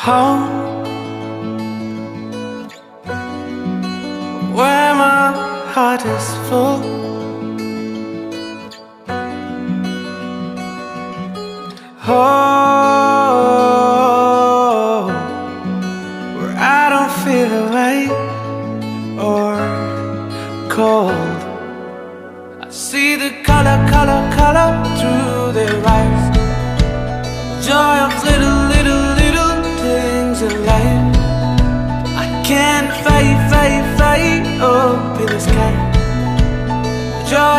home, where my heart is full. Oh, where I don't feel away or cold. I see the color through their eyes. Joy of little things in life. I can't fade up in the sky. Joy